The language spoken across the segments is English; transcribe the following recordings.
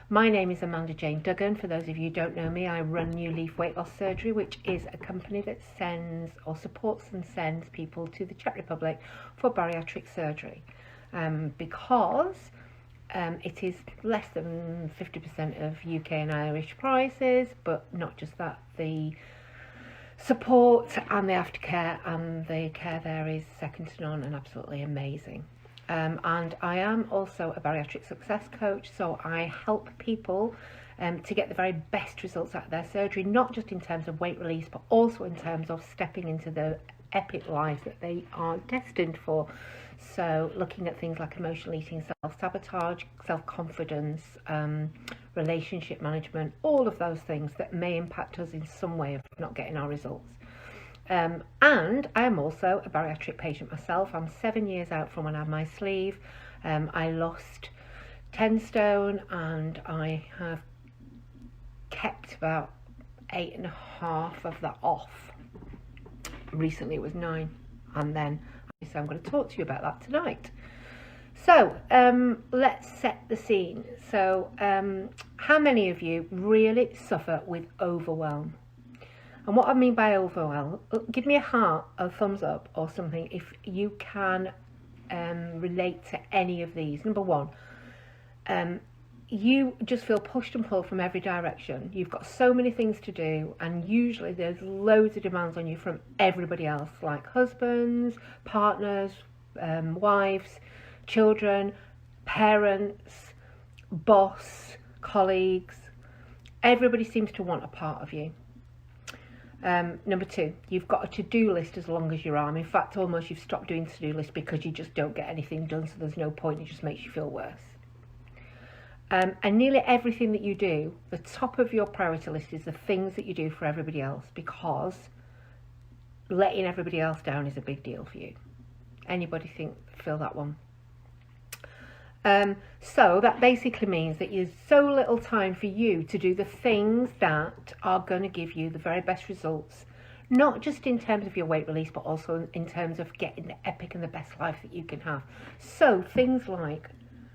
My name is Amanda Jane Duggan. For those of you who don't know me, I run New Leaf Weight Loss Surgery, which is a company that sends or supports and sends people to the Czech Republic for bariatric surgery, because it is less than 50% of UK and Irish prices, but not just that, the support and the aftercare and the care there is second to none and absolutely amazing. And I am also a bariatric success coach, so I help people to get the very best results out of their surgery, not just in terms of weight release, but also in terms of stepping into the epic life that they are destined for. So looking at things like emotional eating, self-sabotage, self-confidence, relationship management, all of those things that may impact us in some way of not getting our results. And I am also a bariatric patient myself. I'm 7 years out from when I had my sleeve. I lost 10 stone and I have kept about 8.5 of that off. Recently it was 9, and then so I'm going to talk to you about that tonight. So let's set the scene. So how many of you really suffer with overwhelm? And what I mean by overwhelm, give me a heart, a thumbs up or something if you can relate to any of these. Number one, you just feel pushed and pulled from every direction. You've got so many things to do, and usually there's loads of demands on you from everybody else, like husbands, partners, wives, children, parents, boss, colleagues. Everybody seems to want a part of you. Number two, you've got a to-do list as long as your arm. In fact, almost you've stopped doing to-do lists because you just don't get anything done, so there's no point. It just makes you feel worse. And nearly everything that you do, the top of your priority list is the things that you do for everybody else, because letting everybody else down is a big deal for you. Anybody feel that one? So that basically means that there's so little time for you to do the things that are going to give you the very best results, not just in terms of your weight release, but also in terms of getting the epic and the best life that you can have. So things like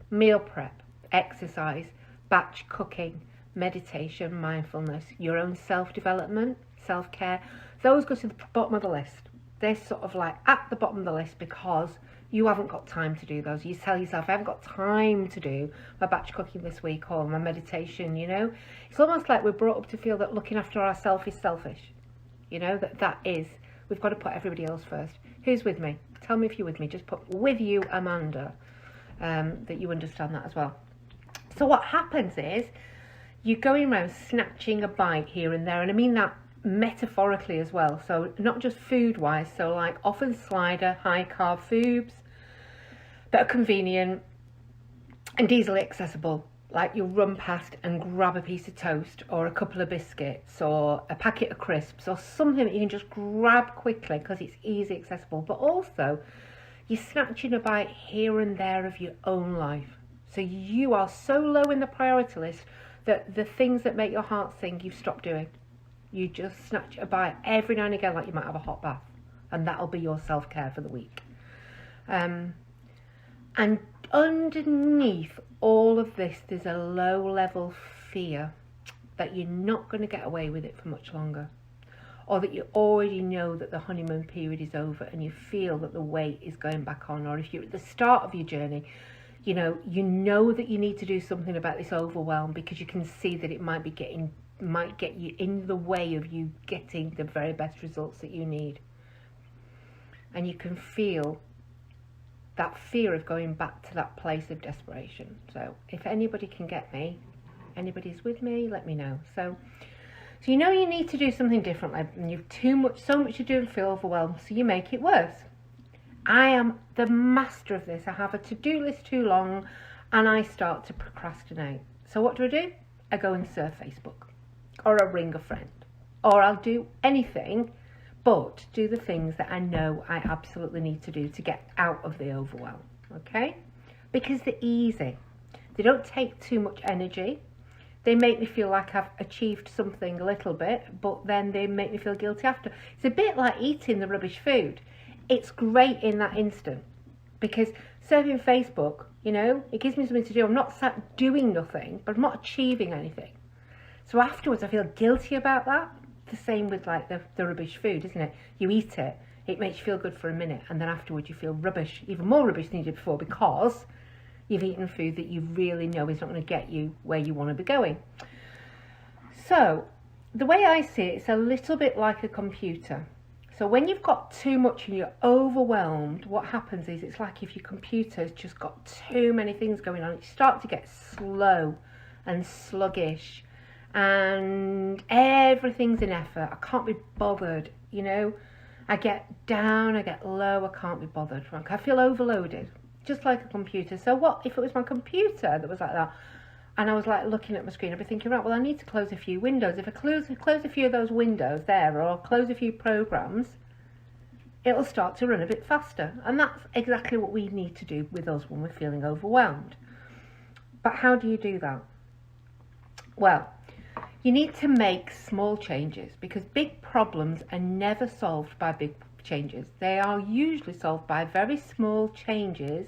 meal prep, exercise, batch cooking, meditation, mindfulness, your own self-development, self-care, those go to the bottom of the list. They're sort of like at the bottom of the list because you haven't got time to do those. You tell yourself, I haven't got time to do my batch cooking this week or my meditation, you know. It's almost like we're brought up to feel that looking after ourselves is selfish. You know, that is, we've got to put everybody else first. Who's with me? Tell me if you're with me. Just put with you, Amanda, that you understand that as well. So what happens is you're going around snatching a bite here and there, and I mean that metaphorically as well. So not just food wise, so like often slider, high carb foods that are convenient and easily accessible. Like you'll run past and grab a piece of toast or a couple of biscuits or a packet of crisps or something that you can just grab quickly because it's easy accessible. But also you're snatching a bite here and there of your own life. So you are so low in the priority list that the things that make your heart sing, you've stopped doing. You just snatch a bite every now and again, like you might have a hot bath, and that'll be your self-care for the week. And underneath all of this, there's a low-level fear that you're not going to get away with it for much longer, or that you already know that the honeymoon period is over and you feel that the weight is going back on, or if you're at the start of your journey, you know that you need to do something about this overwhelm because you can see that it might get you in the way of you getting the very best results that you need. And you can feel that fear of going back to that place of desperation. So if anybody can get me, anybody's with me, let me know. So you know you need to do something differently, and you've so much to do and feel overwhelmed, so you make it worse. I am the master of this. I have a to-do list too long and I start to procrastinate. So what do? I go and surf Facebook, or I ring a friend, or I'll do anything but do the things that I know I absolutely need to do to get out of the overwhelm, okay? Because they're easy. They don't take too much energy. They make me feel like I've achieved something a little bit, but then they make me feel guilty after. It's a bit like eating the rubbish food. It's great in that instant, Because surfing Facebook, you know, it gives me something to do. I'm not sat doing nothing, but I'm not achieving anything. So afterwards I feel guilty about that. The same with like the rubbish food, isn't it? You eat it, it makes you feel good for a minute, and then afterwards you feel rubbish, even more rubbish than you did before, because you've eaten food that you really know is not going to get you where you want to be going. So the way I see it, it's a little bit like a computer. So when you've got too much and you're overwhelmed, what happens is it's like if your computer's just got too many things going on, you start to get slow and sluggish, and everything's an effort. I can't be bothered, you know. I get down, I get low, I can't be bothered. I feel overloaded, just like a computer. So what if it was my computer that was like that, and I was like looking at my screen? I'd be thinking, right, well, I need to close a few windows. If I close a few of those windows there, or close a few programs, it'll start to run a bit faster. And that's exactly what we need to do with us when we're feeling overwhelmed. But how do you do that? Well, you need to make small changes, because big problems are never solved by big changes. They are usually solved by very small changes,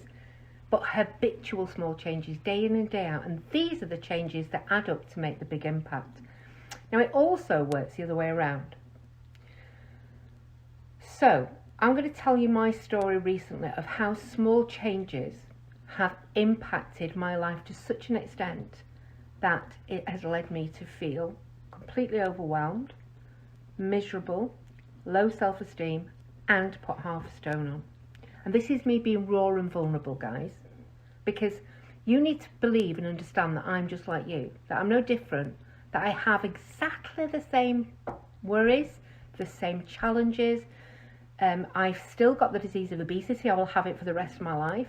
but habitual small changes, day in and day out. And these are the changes that add up to make the big impact. Now, it also works the other way around. So I'm going to tell you my story recently of how small changes have impacted my life to such an extent that it has led me to feel completely overwhelmed, miserable, low self-esteem, and put half a stone on. And this is me being raw and vulnerable, guys, because you need to believe and understand that I'm just like you, that I'm no different, that I have exactly the same worries, the same challenges. I've still got the disease of obesity. I will have it for the rest of my life.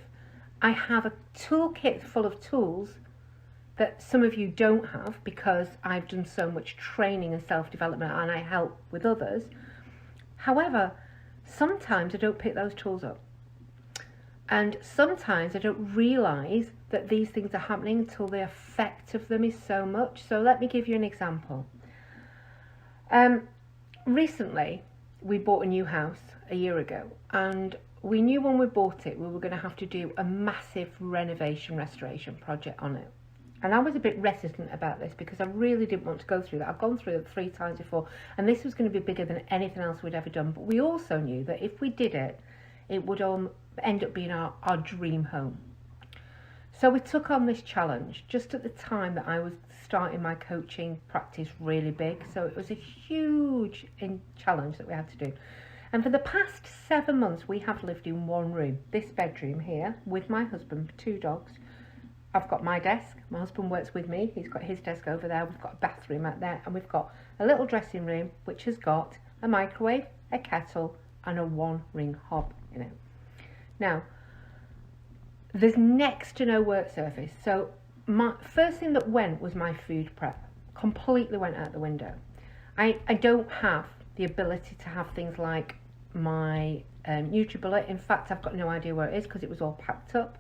I have a toolkit full of tools that some of you don't have, because I've done so much training and self-development, and I help with others. However, sometimes I don't pick those tools up. And sometimes I don't realise that these things are happening until the effect of them is so much. So let me give you an example. Recently, we bought a new house a year ago, and we knew when we bought it we were going to have to do a massive renovation restoration project on it. And I was a bit reticent about this because I really didn't want to go through that. I've gone through it 3 times before, and this was going to be bigger than anything else we'd ever done. But we also knew that if we did it, it would end up being our dream home. So we took on this challenge just at the time that I was starting my coaching practice really big. So it was a huge challenge that we had to do. And for the past 7 months, we have lived in one room, this bedroom here, with my husband, 2 dogs. I've got my desk, my husband works with me, he's got his desk over there, we've got a bathroom out there, and we've got a little dressing room which has got a microwave, a kettle, and a 1-ring hob in it. Now, there's next to no work surface, so my first thing that went was my food prep. Completely went out the window. I don't have the ability to have things like my NutriBullet. In fact, I've got no idea where it is because it was all packed up.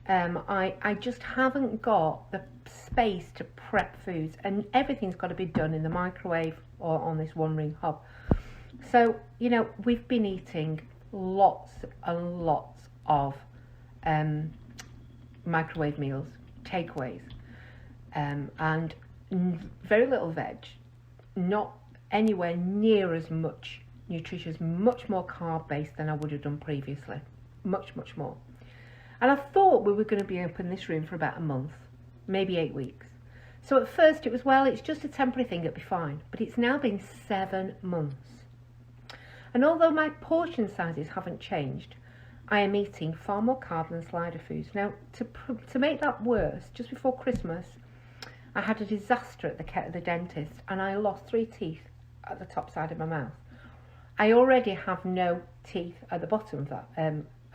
I just haven't got the space to prep foods, and everything's got to be done in the microwave or on this 1-ring hob. So, you know, we've been eating lots and lots of microwave meals, takeaways, and very little veg, not anywhere near as much nutritious, much more carb based than I would have done previously, much more. And I thought we were going to be up in this room for about a month, maybe 8 weeks. So at first it was, well, it's just a temporary thing, it'll be fine. But it's now been 7 months. And although my portion sizes haven't changed, I am eating far more carb than slider foods. Now, to make that worse, just before Christmas, I had a disaster at the dentist, and I lost 3 teeth at the top side of my mouth. I already have no teeth at the bottom of that,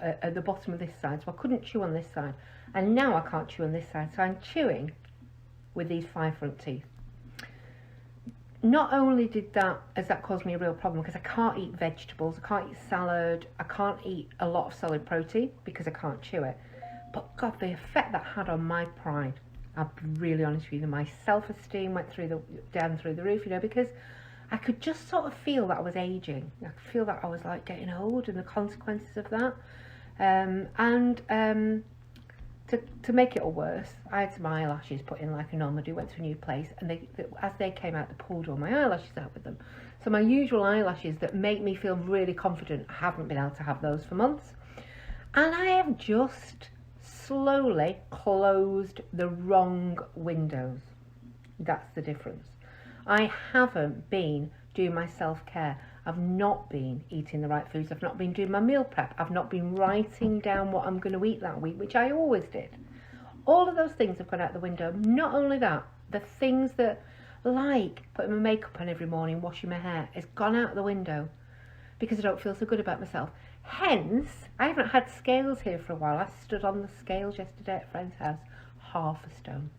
at the bottom of this side, so I couldn't chew on this side, and now I can't chew on this side, so I'm chewing with these 5 front teeth. Not only has that caused me a real problem, because I can't eat vegetables, I can't eat salad, I can't eat a lot of solid protein because I can't chew it, but God, the effect that had on my pride, I'll be really honest with you, my self-esteem went down through the roof, you know, because I could just sort of feel that I was aging. I could feel that I was like getting old and the consequences of that. To make it all worse, I had some eyelashes put in like I normally do. Went to a new place, and as they came out, they pulled all my eyelashes out with them. So my usual eyelashes that make me feel really confident, I haven't been able to have those for months. And I have just slowly closed the wrong windows. That's the difference. I haven't been doing my self-care. I've not been eating the right foods. I've not been doing my meal prep. I've not been writing down what I'm going to eat that week, which I always did. All of those things have gone out the window. Not only that, the things that, like putting my makeup on every morning, washing my hair, has gone out the window because I don't feel so good about myself. Hence, I haven't had scales here for a while. I stood on the scales yesterday at a friend's house, 1/2 stone.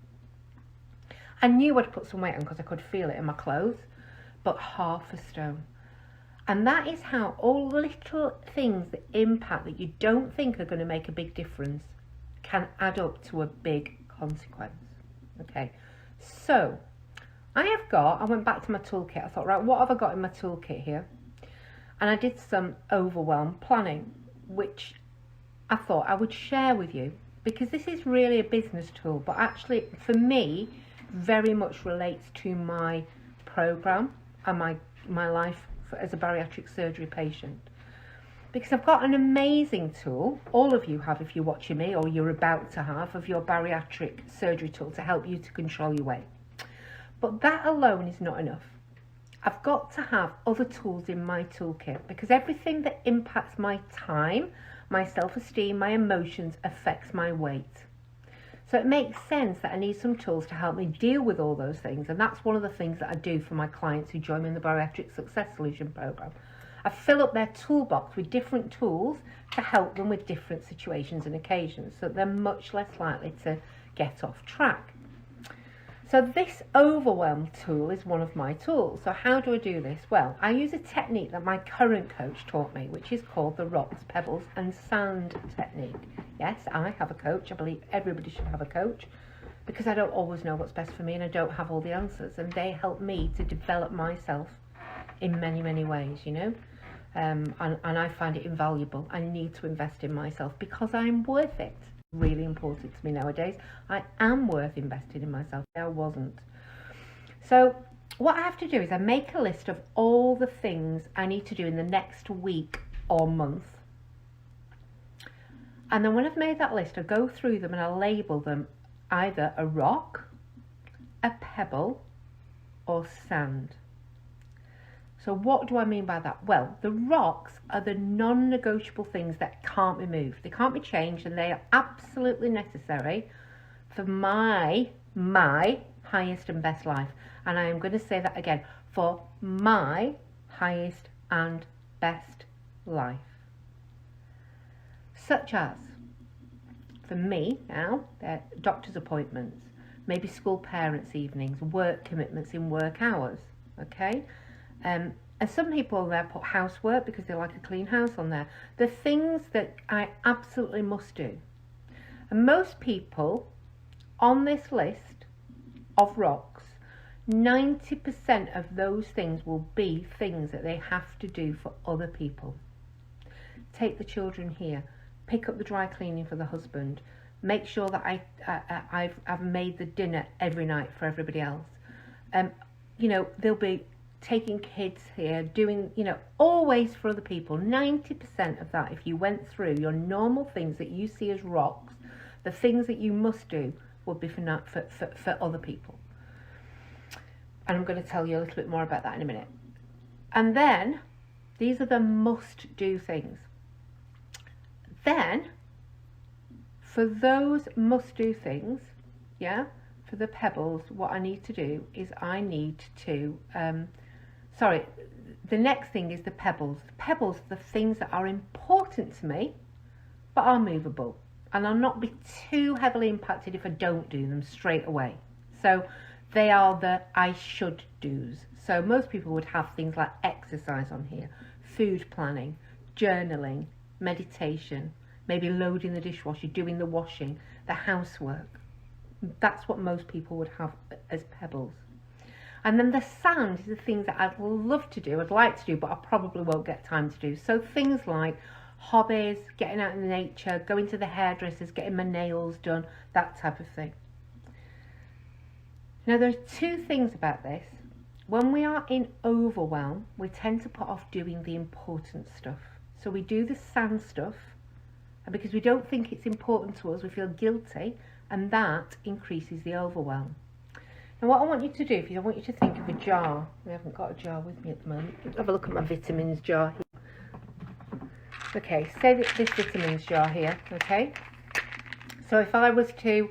I knew I'd put some weight on because I could feel it in my clothes, but 1/2 stone. And that is how all little things that impact that you don't think are going to make a big difference can add up to a big consequence. Okay, so I went back to my toolkit. I thought, right, what have I got in my toolkit here? And I did some overwhelm planning, which I thought I would share with you because this is really a business tool, but actually for me, very much relates to my program and my life as a bariatric surgery patient, because I've got an amazing tool, all of you have if you're watching me, or you're about to have, of your bariatric surgery tool to help you to control your weight. But that alone is not enough. I've got to have other tools in my toolkit, because everything that impacts my time, my self-esteem, my emotions affects my weight. So it makes sense that I need some tools to help me deal with all those things. And that's one of the things that I do for my clients who join me in the Bariatric Success Solution program. I fill up their toolbox with different tools to help them with different situations and occasions, so they're much less likely to get off track. So this overwhelm tool is one of my tools. So how do I do this? Well, I use a technique that my current coach taught me, which is called the rocks, pebbles and sand technique. Yes, I have a coach. I believe everybody should have a coach, because I don't always know what's best for me and I don't have all the answers, and they help me to develop myself in many, many ways, you know. And I find it invaluable. I need to invest in myself because I'm worth it. Really important to me nowadays. I am worth investing in myself. I wasn't. So what I have to do is I make a list of all the things I need to do in the next week or month. And then when I've made that list, I go through them and I label them either a rock, a pebble, or sand. So what do I mean by that? Well, the rocks are the non-negotiable things that can't be moved. They can't be changed, and they are absolutely necessary for my highest and best life. And I am going to say that again, for my highest and best life. Such as, for me now, they're doctor's appointments, maybe school parents' evenings, work commitments in work hours, okay? And some people on there put housework because they like a clean house on there. The things that I absolutely must do. And most people on this list of rocks, 90% of those things will be things that they have to do for other people. Take the children here, pick up the dry cleaning for the husband, make sure that I've made the dinner every night for everybody else. You know, they'll be taking kids here, doing, you know, always for other people. 90% of that, if you went through your normal things that you see as rocks, the things that you must do would be for other people. And I'm going to tell you a little bit more about that in a minute. And then, these are the must-do things. Then, for those must-do things, yeah, for the pebbles, what I need to do is I need to, the next thing is the pebbles. The pebbles are the things that are important to me, but are movable. And I'll not be too heavily impacted if I don't do them straight away. So they are the I should do's. So most people would have things like exercise on here, food planning, journaling, meditation, maybe loading the dishwasher, doing the washing, the housework. That's what most people would have as pebbles. And then the sand is the things that I'd love to do, I'd like to do, but I probably won't get time to do. So things like hobbies, getting out in nature, going to the hairdressers, getting my nails done, that type of thing. Now, there are two things about this. When we are in overwhelm, we tend to put off doing the important stuff. So we do the sand stuff, and because we don't think it's important to us, we feel guilty, and that increases the overwhelm. Now, what I want you to do, I want you to think of a jar. We haven't got a jar with me at the moment. Have a look at my vitamins jar here. Okay, say this vitamins jar here, okay? So if I was to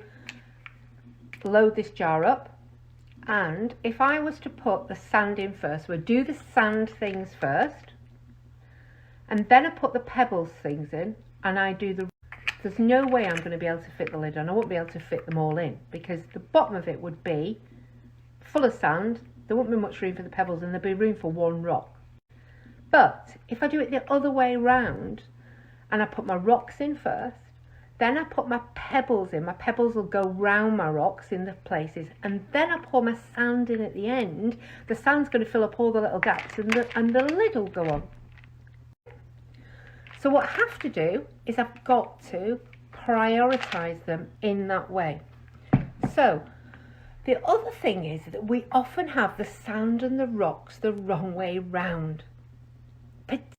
load this jar up, and if I was to put the sand in first, we'll do the sand things first, and then I put the pebbles things in, and I do there's no way I'm going to be able to fit the lid on. I won't be able to fit them all in, because the bottom of it would be full of sand, there wouldn't be much room for the pebbles, and there'd be room for one rock. But if I do it the other way round, and I put my rocks in first, then I put my pebbles in. My pebbles will go round my rocks in the places, and then I pour my sand in at the end. The sand's going to fill up all the little gaps, and the lid will go on. So what I have to do is I've got to prioritise them in that way. So the other thing is that we often have the sand and the rocks the wrong way round.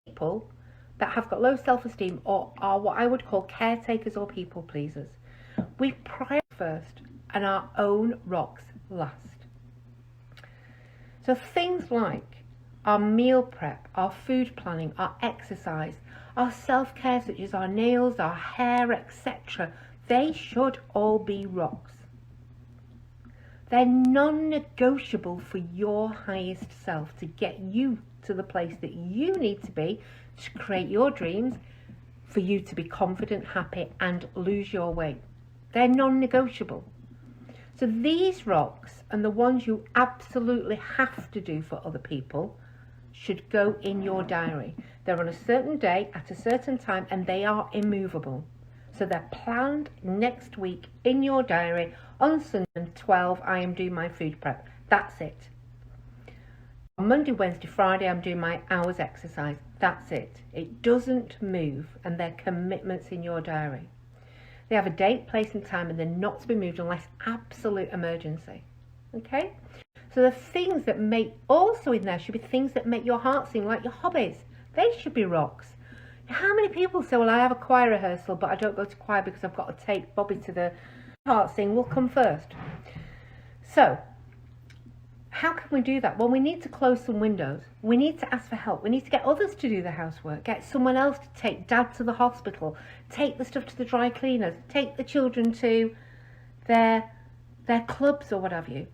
People that have got low self-esteem or are what I would call caretakers or people pleasers, we prioritise first and our own rocks last. So things like our meal prep, our food planning, our exercise, our self-care such as our nails, our hair, etc., they should all be rocks. They're non-negotiable for your highest self, to get you to the place that you need to be, to create your dreams, for you to be confident, happy, and lose your weight. They're non-negotiable. So these rocks, and the ones you absolutely have to do for other people, should go in your diary. They're on a certain day, at a certain time, and they are immovable. So they're planned next week in your diary. On Sunday 12, I am doing my food prep. That's it. On Monday, Wednesday, Friday, I'm doing my hours exercise. That's it. It doesn't move, and they're commitments in your diary. They have a date, place, and time, and they're not to be moved unless absolute emergency. Okay? So the things that also in there should be things that make your heart sing, like your hobbies. They should be rocks. How many people say, well, I have a choir rehearsal, but I don't go to choir because I've got to take Bobby to the heart sing will come first. So how can we do that? Well, we need to close some windows. We need to ask for help. We need to get others to do the housework, get someone else to take Dad to the hospital, take the stuff to the dry cleaners, take the children to their clubs or what have you.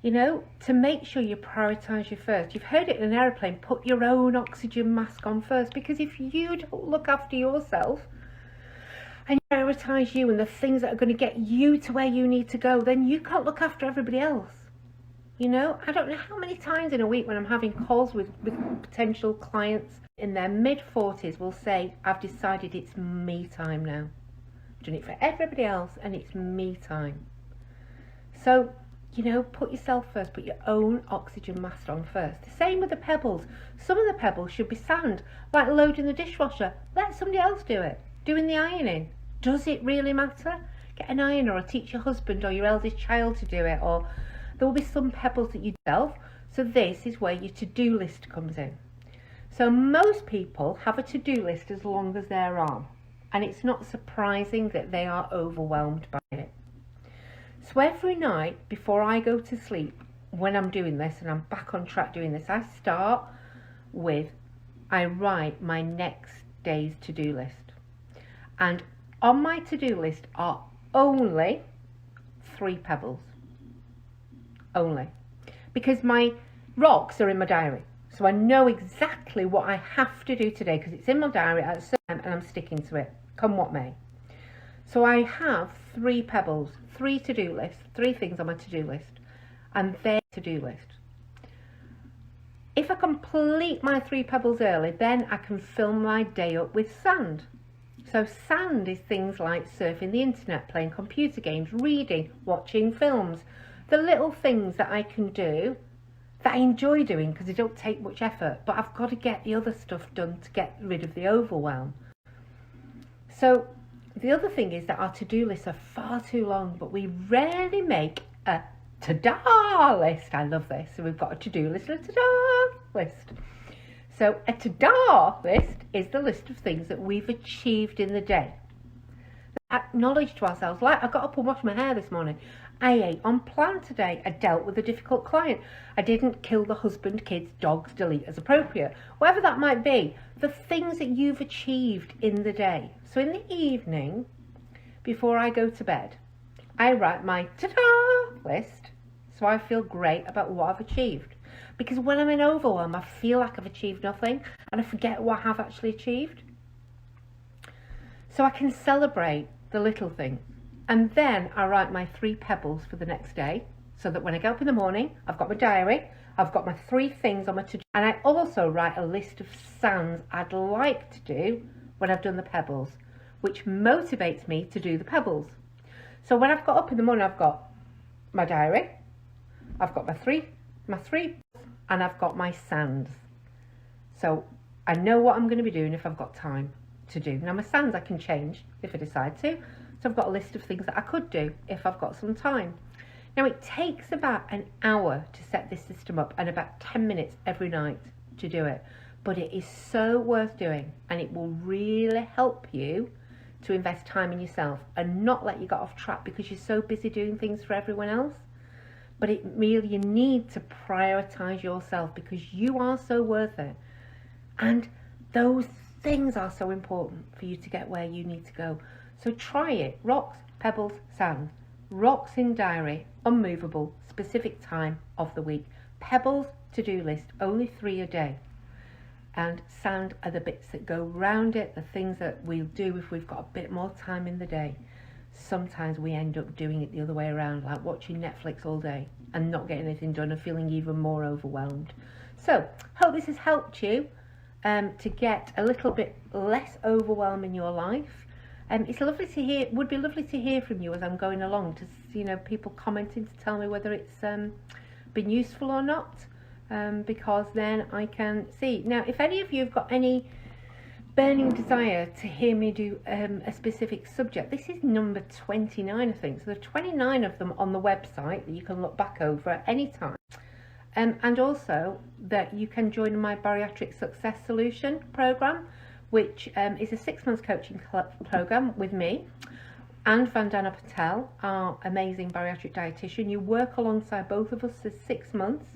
You know, to make sure you prioritise you first. You've heard it in an aeroplane, put your own oxygen mask on first, because if you don't look after yourself and prioritise you and the things that are going to get you to where you need to go, then you can't look after everybody else. You know, I don't know how many times in a week when I'm having calls with potential clients in their mid-40s will say, I've decided it's me time now. I've done it for everybody else and it's me time. So, you know, put yourself first, put your own oxygen mask on first. The same with the pebbles. Some of the pebbles should be sand, like loading the dishwasher. Let somebody else do it. Doing the ironing. Does it really matter? Get an ironer or teach your husband or your eldest child to do it, or there will be some pebbles that you do. So this is where your to-do list comes in. So most people have a to-do list as long as their arm, and it's not surprising that they are overwhelmed by it. So every night before I go to sleep, when I'm doing this and I'm back on track doing this, I start with, I write my next day's to-do list. And on my to-do list are only 3 pebbles. Only. Because my rocks are in my diary. So I know exactly what I have to do today because it's in my diary at a certain time and I'm sticking to it, come what may. So I have 3 pebbles, 3 to-do lists, 3 things on my to-do list, and their to-do list. If I complete my 3 pebbles early, then I can fill my day up with sand. So sand is things like surfing the internet, playing computer games, reading, watching films, the little things that I can do that I enjoy doing because they don't take much effort, but I've got to get the other stuff done to get rid of the overwhelm. So the other thing is that our to-do lists are far too long, but we rarely make a ta-da list. I love this. So we've got a to-do list and a ta-da list. So a ta-da list is the list of things that we've achieved in the day. Acknowledge to ourselves, like I got up and washed my hair this morning. I ate on plan today. I dealt with a difficult client. I didn't kill the husband, kids, dogs, delete as appropriate. Whatever that might be, the things that you've achieved in the day. So in the evening, before I go to bed, I write my ta-da list so I feel great about what I've achieved. Because when I'm in overwhelm, I feel like I've achieved nothing and I forget what I have actually achieved. So I can celebrate the little things. And then I write my 3 pebbles for the next day, so that when I get up in the morning, I've got my diary, I've got my 3 things on my to-do, and I also write a list of sounds I'd like to do when I've done the pebbles, which motivates me to do the pebbles. So when I've got up in the morning, I've got my diary, I've got my three, and I've got my sounds. So I know what I'm going to be doing if I've got time to do. Now my sounds I can change if I decide to. So I've got a list of things that I could do if I've got some time. Now it takes about an hour to set this system up and about 10 minutes every night to do it. But it is so worth doing, and it will really help you to invest time in yourself and not let you get off track because you're so busy doing things for everyone else. But it really, you need to prioritize yourself because you are so worth it. And those things are so important for you to get where you need to go. So try it. Rocks, pebbles, sand. Rocks in diary, unmovable, specific time of the week. Pebbles, to-do list, only 3 a day. And sand are the bits that go round it, the things that we'll do if we've got a bit more time in the day. Sometimes we end up doing it the other way around, like watching Netflix all day and not getting anything done and feeling even more overwhelmed. So, hope this has helped you to get a little bit less overwhelm in your life. It's lovely to hear. Would be lovely to hear from you as I'm going along. To people commenting to tell me whether it's been useful or not, because then I can see. Now, if any of you have got any burning desire to hear me do a specific subject, this is number 29, I think. So there are 29 of them on the website that you can look back over at any time. And also that you can join my Bariatric Success Solution program, which is a 6-month coaching program with me and Vandana Patel, our amazing bariatric dietitian. You work alongside both of us for 6 months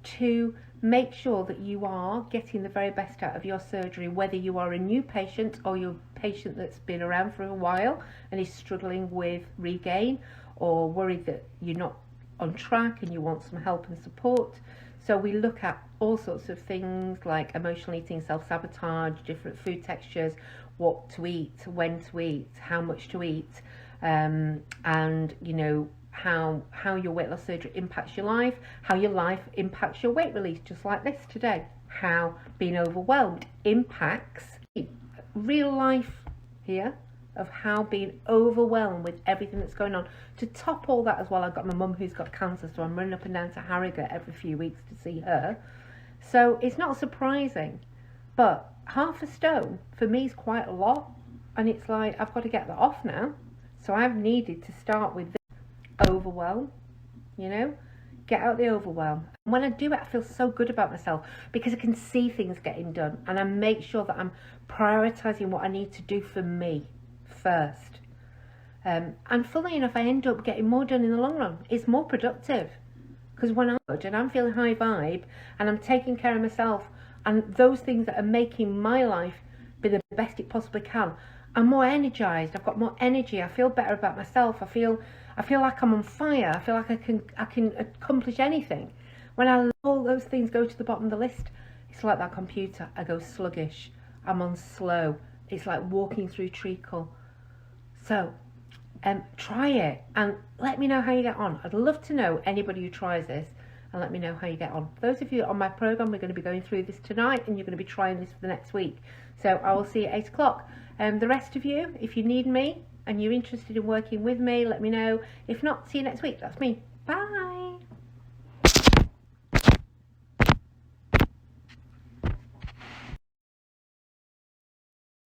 to make sure that you are getting the very best out of your surgery, whether you are a new patient or you're a patient that's been around for a while and is struggling with regain or worried that you're not on track and you want some help and support. So we look at all sorts of things like emotional eating, self-sabotage, different food textures, what to eat, when to eat, how much to eat, and how your weight loss surgery impacts your life, how your life impacts your weight release, just like this today, how being overwhelmed impacts real life here, of how being overwhelmed with everything that's going on. To top all that as well, I've got my mum who's got cancer, so I'm running up and down to Harrogate every few weeks to see her. So it's not surprising, but half a stone for me is quite a lot, and it's like I've got to get that off now. So I've needed to start with this overwhelm, get out the overwhelm. And when I do it, I feel so good about myself because I can see things getting done, and I make sure that I'm prioritizing what I need to do for me first. And funnily enough, I end up getting more done in the long run. It's more productive because when I'm good and I'm feeling high vibe and I'm taking care of myself and those things that are making my life be the best it possibly can, I'm more energized. I've got more energy. I feel better about myself. I feel like I'm on fire. I feel like I can accomplish anything. When I let all those things go to the bottom of the list, it's like that computer. I go sluggish. I'm on slow. It's like walking through treacle. So try it and let me know how you get on. I'd love to know anybody who tries this and let me know how you get on. Those of you on my program, we're going to be going through this tonight and you're going to be trying this for the next week. So I will see you at 8 o'clock. The rest of you, if you need me and you're interested in working with me, let me know. If not, see you next week. That's me. Bye.